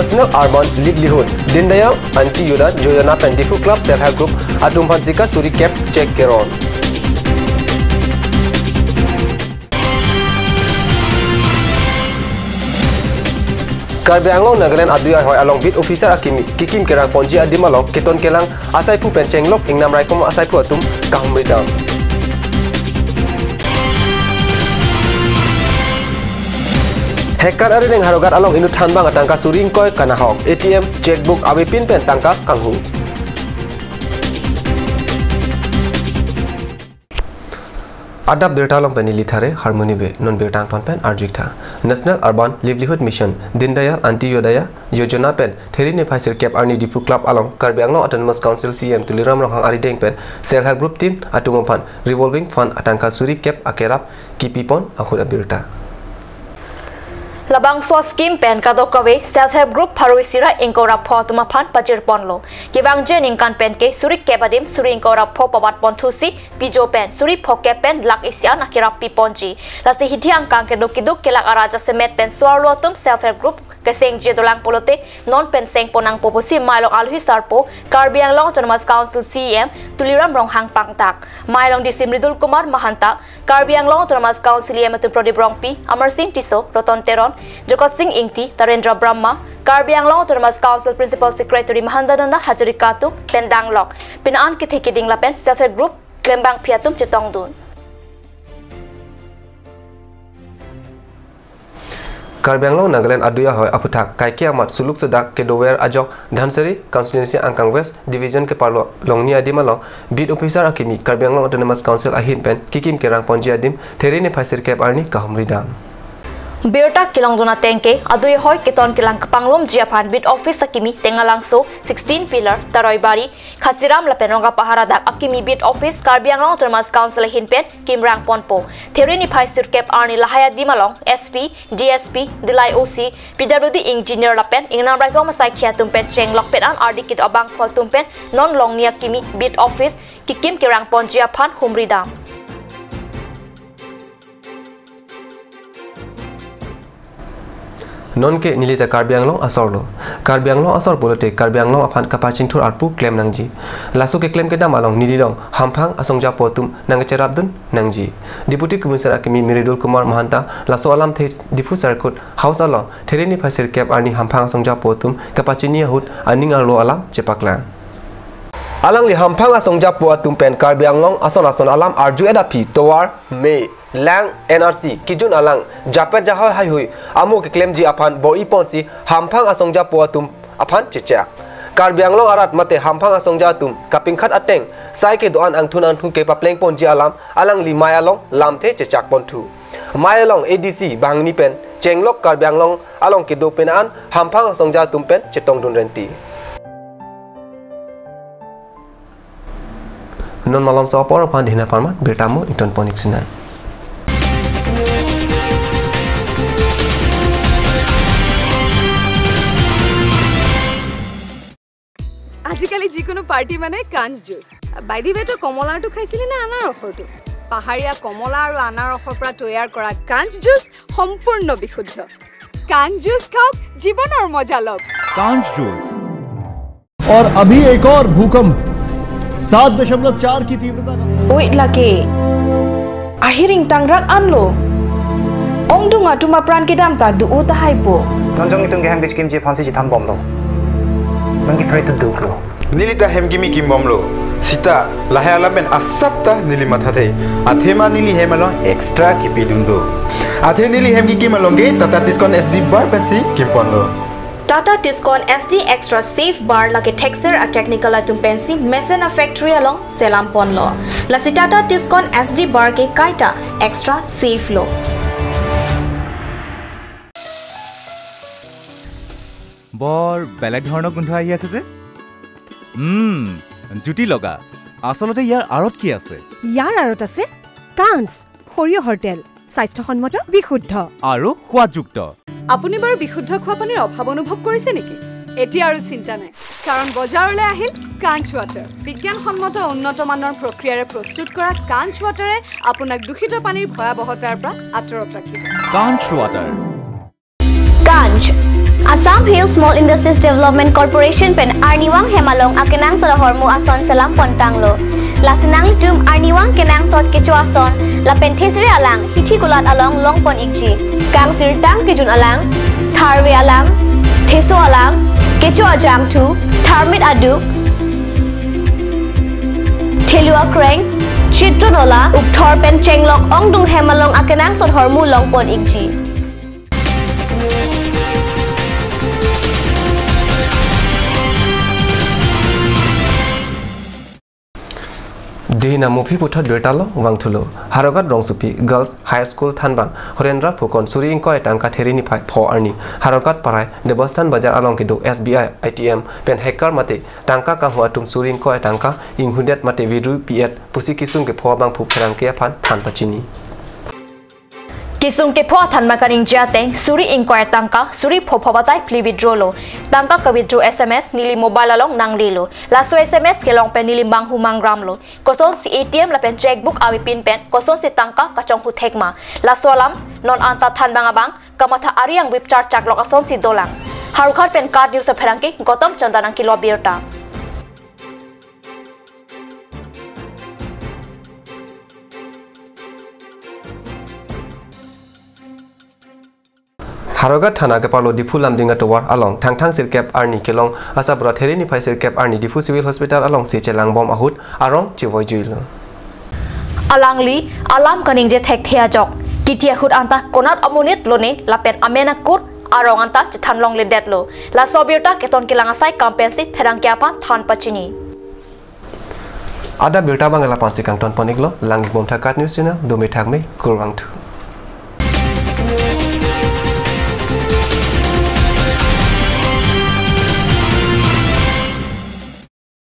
National Urban Livelihood Dindayal Anti-Yuda Jojana Pendifu Club Self-Help Group Atum Phanzika Suri Cap Check Keron Karbi Anglong Nagaland Aduya Hoy along bid officer Akimi Kikim Kerang Ponji Adimalong Keton Kelang Asai Pu Pencenglok Ingnam Raikom Asai Pu Atum Kahumridam Hacker Aring Harogat along Inu Tanbang Atangka Suring Koi Kanahok ATM checkbook Awi Pin Pen Tangka Kanghu Adab Birtalong Penili Thare Harmony Be Non Birtang Ton Pen Arjikta National Urban Livelihood Mission Dindayal Anti-Yodaya Yojana Pen Therini Phaisir Cap Arni Difu Club along Karbi Anglong Autonomous Council CM Tuliram Rohang Arideng Pen Self-Help Group Team Atumophan Revolving Fund Atangka Suri Cap Akerap Kipipon Ahura Birta Labang so scheme pen kadokawe self-help group Paruisira Inkora Potuma Pan Pajir Ponlo. Givang Jening kan pen ke Suri Kebadim Suri Inkora Popabat Pontusi Pijo pen Suri Poke pen Lak Isian Akira Piponji. Lasi Hitiang kan kedukiduk kelak araja semet pen Suarlotum self-help group Keseng Jedolang Polote non pen seng ponang popusi Mailong Alhui Sarpo Karbi Anglong Autonomous Council CM Tuliram Ronghang Pangtak Mailong Disimridul Kumar Mahanta Karbi Anglong Autonomous Council CM Prodip Rongpi Amar Singh Tiso Roton Teron Jokot Singh Ingti Tarendra Brahma Karbi Anglong Autonomous Council Principal Secretary Mahandananda Hajarikatu Pendanglok Pinaan Kithikiding Lapen Self-Help Group Klembang Piatum Chetongdun Karbi Anglong Nagaland Aduya Hoy Aputak Kaikia Mat Suluk Sedak Kedower Ajok Dhansari Constituency Angkang West Division ke Parlo Longnia Dimalong Bid Officer Akimi Karbi Anglong Autonomous Council Ahin Pen Kikim Kerang Ponji Adim Therini Phaisir Cap Arni Kahumridam Birta kilang duna tengke aduy hoy keton kilang kapanglom jiapan bid office akimi tengalang so 16 pillar taroy bari khasiram lapenonga paharadak akimi bid office Karbi Anglong Autonomous Council hinpen kimrang ponpo therini phaisir cap arni lahaya dimalong SP DSP dilai OC PWD engineer lapen ingnam raiko masai khia tumpen chenglok penan RD kit abang phol tumpen non longnia kimi bid office kikim kirang pon jiapan humridam Non ke nilita Karbi Anglong Asorlo Karbi Anglong Asor Polote Karbi Anglong Aphan Kapaching Thur Arpu claim nangji Lasu ke claim ke damalong nilidong Hampang Asongja Potum Nangacherabdun Nangji Deputy Commissioner Akimi Miridul Kumar Mahanta Lasu Alam The Difu Circuit House along Therini Phaisir Cap Arni Hampang Asongja Potum Kapachini Yahut Aning Arlo Alam Chepakla Alang li Hampang Asongja Potum Pen Karbi Anglong Ason Alam Arju Edapi Towar May Lang NRC Kijun Alang Japet Jahoy Hayhui Amu ke claim ji aphan Boi Ponsi Hampang Asongja Poatum aphan Chechak Karbi Anglong Arat Mate Hampang Asongja Tum Kapingkhat Ateng Sai ke doan angthun ke papleng Ponji Alam Alang li Mayalong Lamte Chechak Pontu Mayalong ADC Bangni Pen Chenglok Karbi Anglong Along ke do penaan Hampang Asongja Tum Pen Chetong Dun Renti Non malam sopor pan dihna parmat bertamu Inton Ponik Sinan আজিকালি যিকোনো পাৰ্টি মানে কাঞ্জ জুচ বাইদি বেটো কমলাটো খাইছিলি না আনাৰ ৰসটো পাহাৰীয়া কমলা আৰু আনাৰ ৰসৰ পৰা তৈয়াৰ কৰা কাঞ্জ জুচ সম্পূৰ্ণ বিশুদ্ধ কাঞ্জ জুচ খাওক জীৱনৰ মজা লওক कांच जूस और अभी एक और भूकंप 7.4 की तीव्रता का ओइ लाके आहिरिंग तांग्राक आनलो ओंगदुंगा तुमा प्राण के दाम ता दुओ ता हाइपो नंजोंग इतुंग गेम बिच किम जे फांसी जिथाम बमलो नंगी फ्राई तो दुखलो Nilita hemgimi kimbomlo sita lahayala ben asapta nili mathate athema nili hemalon extra kipidundo athe nili hemgi kimalonge Tata Tiscon SD bar pensi kimponlo Tata Tiscon SD extra safe bar lake texture a technical atum pensi mesena factory along selam ponlo la si Tata Tiscon SD bar ke kaita extra safe lo বৰ বেলেগ ধৰণৰ গোন্ধ আহি আছে যে জুটি লগা আসলতে ইয়াৰ আৰত কি আছে ইয়াৰ আৰত আছে কাঞ্চ খৰিয় হোটেল স্বাস্থ্যসন্মত বিশুদ্ধ আৰু সোৱাদযুক্ত আপুনি বাৰু বিশুদ্ধ খোৱা পানীৰ অভাৱ অনুভৱ কৰিছে নেকি এতিয়া আৰু চিন্তা নাই কাৰণ বজাৰলৈ আহিল কাঞ্চ ৱাটাৰ বিজ্ঞানসন্মত উন্নত মানৰ প্ৰক্ৰিয়াৰে প্ৰস্তুত কৰা কাঞ্চ ৱাটাৰে আপোনাক দূষিত পানীৰ ভয়াৱহতাৰ পৰা আঁতৰত ৰাখিব কাঞ্চ ৱাটাৰ কাঞ্চ Assam Hill Small Industries Development Corporation pen Arniwang Hemalong akenang sa hormu ason selam pontanglo. Lasinang tum Arniwang kenang sot kecu ason la penthesri alang hithi kulat along longpon ikji. Kang sirtang kejun alang tharwe alang theso alang kecu ajam tu tharmit adu Thelua kreng Chitronola ukthor pen chenglok ongdung Hemalong akenang sot hormu longpon ikji. Dihina mupi putra duetalo wangthulo Harogat Rongsupi Girls High School Thanbang Horendra Phukon Suri Inkoi Tangka Theri Niphai Pho Arni Harogat Parai The Boston Bajar along Kido SBI ITM pen hacker mate Tangka ka hua tum Suri Inkoi Tangka Inghudet mate Viru Piet Pusi Kisung ke Pho Bang Phu Pherang Kia Phan Phan Pachini Kisung ke pho than makaning jateng Suri Inquire tangka Suri pho phobatai pli withdrawlo tangka ka withdraw SMS nili mobile along nanglilo laso SMS kelong pen nili manghu mangramlo koson si ATM la pen checkbook awi pin pen koson si tangka ka chong hu thekma laso lam non anta than bangabang kamatha ariang web chart chaklok ason si dolang harukhat pen card news pherangki Gotam Chandanang ki lobirta Harogat Thana ke parlo difu lamdinga towar along thang sirkep arni kelong asabra theri ni phai sirkep arni difu civil hospital along si chelang bom ahut arong chiwoi juilo alangli alam kaning je thek thea jok kitia khut anta konat amunit lone lapen amena kur arong anta chithan long le detlo la sobiota keton kilanga sai compensi pherang kya pa than pachini ada berta bangala pansi kang ton poniklo langi bom thakat news channel do me thak me kurwang thu